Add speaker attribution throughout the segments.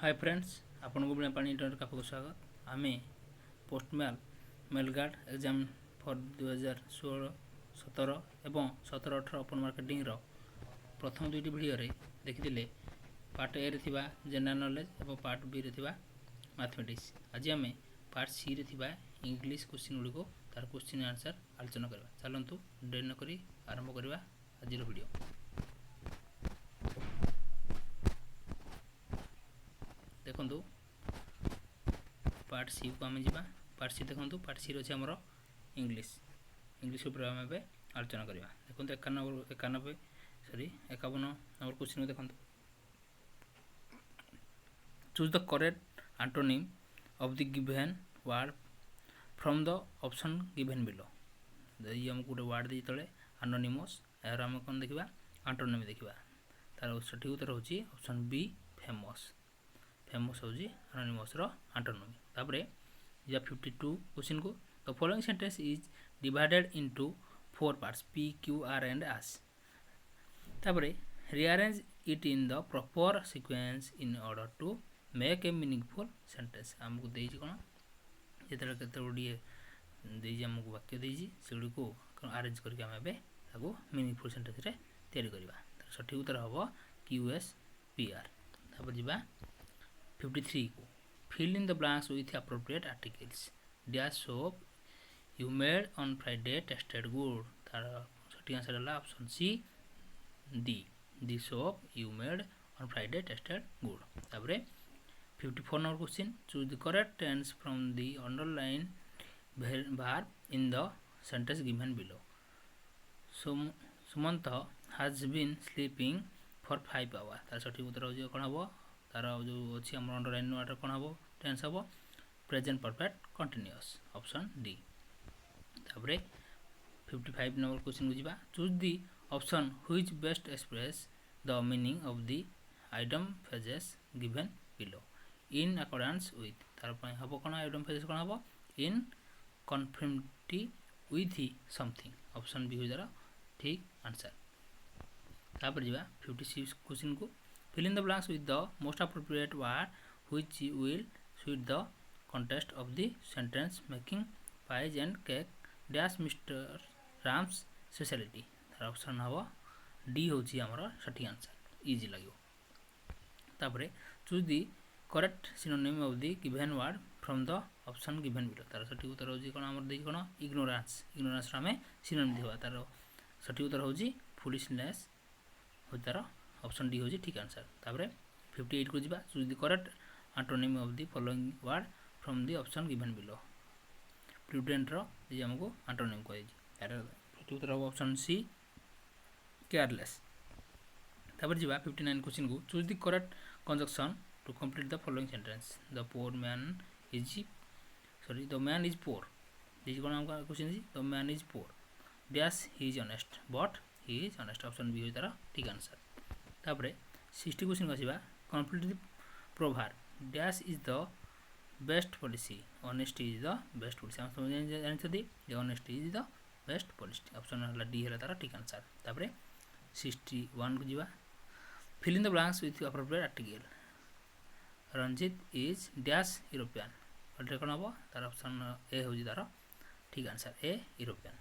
Speaker 1: Hi friends आपन को बिना पानी इंटरनेट काफी स्वागत आम पोस्टमैल मेलगार्ड एग्जाम फॉर 2016 17 एवं 17 18 ओपन मार्केटिंग रो प्रथम दुईटी वीडियो रे देखिथिले पार्ट ए रे थिबा जनरल नॉलेज एवं पार्ट बी रे थिबा मैथमेटिक्स। आज आम पार्ट सी रे थिबा इंग्लिश क्वेश्चन गुडी को तार क्वेश्चन आंसर आलोचना करबा। चलंतु देर न करी आरंभ करबा आज रो वीडियो। देखंतु पार्ट सी को आम जावा। पार्ट सी देखंतु पार्ट सी रे हमर इंग्लिश ऊपर आम ए आलोचना करबा। देखंतु 51 नंबर क्वेश्चन देखंतु। Choose the correct antonym of the given word from the option given below. यदि हमको गोटे वर्ड दी तले एनोनिमस यार हम कोन देखिबा एंटोनिम देखिबा। तार सठिक उत्तर होची ऑप्शन बी फेमस। फेमस होची एनोनिमस रो एंटोनिम। तापरे या 52 क्वेश्चन को the following sentence is divided into 4 parts P Q R and S। तापरे rearrange it in the proper sequence in order to make a meaningful sentence। हमको देजी कोन जेतले केते OD देजी हमको वाक्य देजी सेगुडी को अरेंज करके हम एबे ताको मीनिंगफुल सेंटेंस रे तैयारी करबा। तार सठिक उत्तर हबो QS PR। तापर जिबा 53 को fill in the blanks with appropriate articles। dash soap you made on Friday tasted good। तार सठिक आंसर हला option C D the soap you made on Friday tasted good। तापरे 54 number question choose the correct tense from the underlined verb in the sentence given below। Sumanta has been sleeping for 5 hours। तार सठिक उत्तर हो कोन हबो तार जो अछि हमर underline water कोन हबो टेंस हबो present perfect continuous option D. तापरे 55 नंबर क्वेश्चन को जिबा choose the option which best express the meaning of the item phrases given below in accordance with. तार पय हबो कोन आइटम फ्रेजेस कोन हबो in conformity with something option B हो जरा ठीक आंसर। तापर जिबा 56 क्वेश्चन को fill in the blanks with the most appropriate word which will suit the context of the sentence making pies and cake dash Mr. Ram's specialty। तार option हबो D होची हमर सठी आंसर इजी लागो। तापरे choose the correct synonym of the given word from the option given below. तार सठी उत्तर होची कोन हमर देई कोन इग्नोरेंस रा में सिनोनिम देबा। तार सठी उत्तर होची फुलिशनेस हो तार ऑप्शन डी होची ठीक आंसर। तापरे 58 को जिबा choose the correct antonym of the following word from the option given below. Prudent रो जे हमको एंटोनिम को देजी यार सठी उत्तर हो ऑप्शन सी केयरलेस। तापर जिबा 59 क्वेश्चन को choose the correct conjunction to complete the following sentence the man is poor. This कोन हमका क्वेश्चन जी the man is poor dash he is honest but he is honest option B हो तारा ठीक answer. तापरे 60 question को आसीबा complete the proverb dash is the best policy honesty is the best policy. हम समझ जानछथि जे honesty is the best policy option हला डी हला तारा ठीक आंसर। तापरे 61 को जिबा fill in the blanks with appropriate article Ranjit is dash European अल्टर कोन हबो तार ऑप्शन ए होजी तारा ठीक आंसर ए यूरोपियन।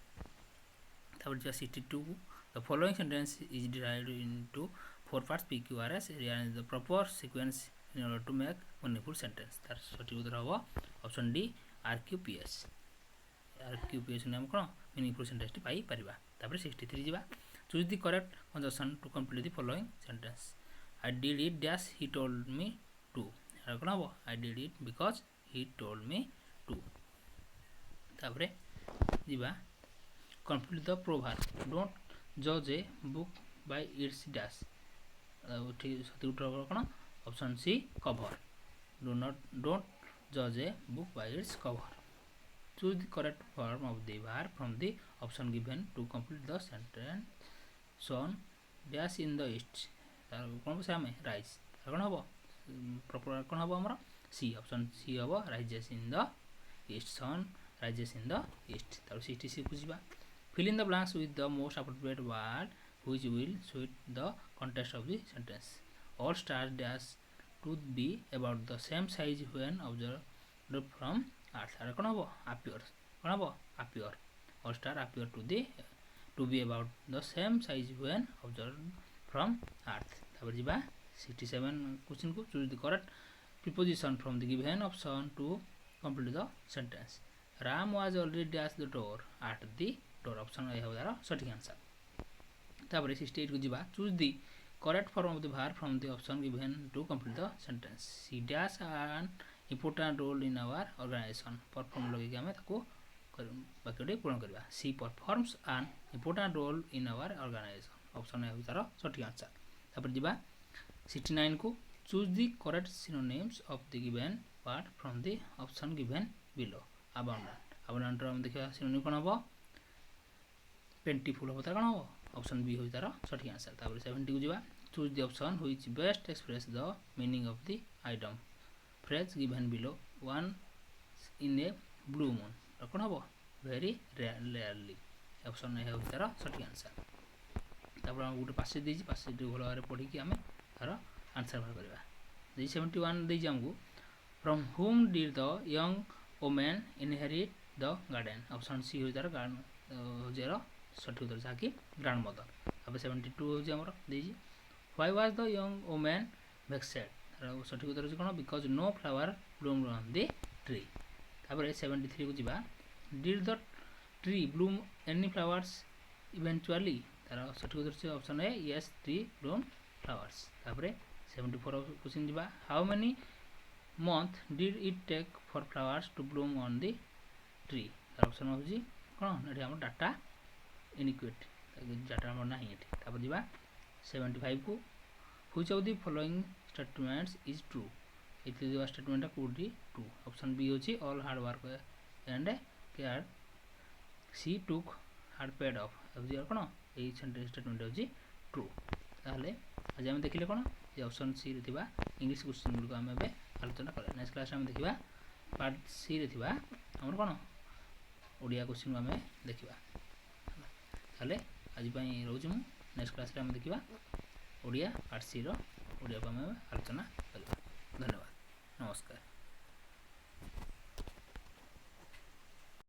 Speaker 1: तापर जो 62 को the following sentence is divided into 4 parts P Q R S rearrange the proper sequence in order to make meaningful sentence। तार सठी उत्तर हबो option D R Q P S। R Q P S नाम कोन meaningful sentence T pi परिबा। तापर 63 जिबा choose the correct conjunction to complete the following sentence I did it dash he told me to। यार कोन हबो I did it because he told me to। तापर जिबा complete the proverb don't judge a book by its dash। सठी उत्तर कोन option C cover don't judge a book by its cover। choose the correct form of the verb from the option given to complete the sentence shown dash in the east। तार कोन से हमें rise कोन हबो proper कोन हबो हमर सी option C हबो rises in the east sun rises in the east. तार 66 कुजिबा fill in the blanks with the most appropriate word which will suit the context of the sentence all stars dash to be about the same size when observed from earth ଆର କ'ଣ ହେବ appear କ'ଣ ହେବ appear or star appear to be about the same size when observed from earth ତାପରେ ଯିବା 67 question को choose the correct preposition from the given option to complete the sentence Ram was already dash the door at the door option ए हो तार सठिक answer तापर 68 को ଯିବା choose the correct form of the verb from the option given to complete the sentence she dash an important role in our organization perform लगे हमें ताको वाक्यटी पूर्ण करबा she performs an important role in our organization option ए हो तार सठिक answer तापर ଯିବା 69 को choose the correct synonyms of the given word from the option given below abundant हम देखिबा synonym कोन हो plentiful हो तार कोन हो ऑप्शन बी हो तार सठिक आंसर तापर 70 को ଯିବା choose the option which best express the meaning of the item phrase given below one in a blue moon कोन हो very rarely ऑप्शन ए हो तार सठिक आंसर तापर हम गुटे पासे देजी पासे भलो भाबरे पढी कि हमें तार आंसर बाहर करबा 71 देजी हमको from whom did the young woman inherit the garden option C हो तार गार्डन हो जेरो सठिक उत्तर जाकी ग्रैंडमदर अब 72 हो जे हमर देजी why was the young woman vexed तार सठिक उत्तर कोन because no flower bloomed on the tree तापर 73 को जिबा did the tree bloom any flowers eventually तार सठिक उत्तर से ऑप्शन है yes tree bloom flowers तापर 74 क्वेश्चन जिबा how many month did it take for flowers to bloom on the tree तार ऑप्शन हो जी कोन एठी हम डाटा इनइक्वेट डाटा हमर नाही एठी तापर जिबा 75 को which of the following statements is true इति जो स्टेटमेंट कोडी ट्रू ऑप्शन बी होची all hard work and care she took hard paid off अब जे कोन एई सेंटेंस स्टेटमेंट होची ट्रू ताले आज हम देखिले कोन जे ऑप्शन सी रे थिबा इंग्लिश क्वेश्चन गुलो हम बे आलोचना करे नेक्स्ट क्लास हम देखिबा पार्ट सी रे थिबा हमर कोन ओडिया क्वेश्चन हम देखिबा ताले आज पई रहउची मु नेक्स्ट क्लास रे हम देखिबा ओडिया पार्ट सी रो ओडिया को हम आलोचना करबा धन्यवाद नमस्कार।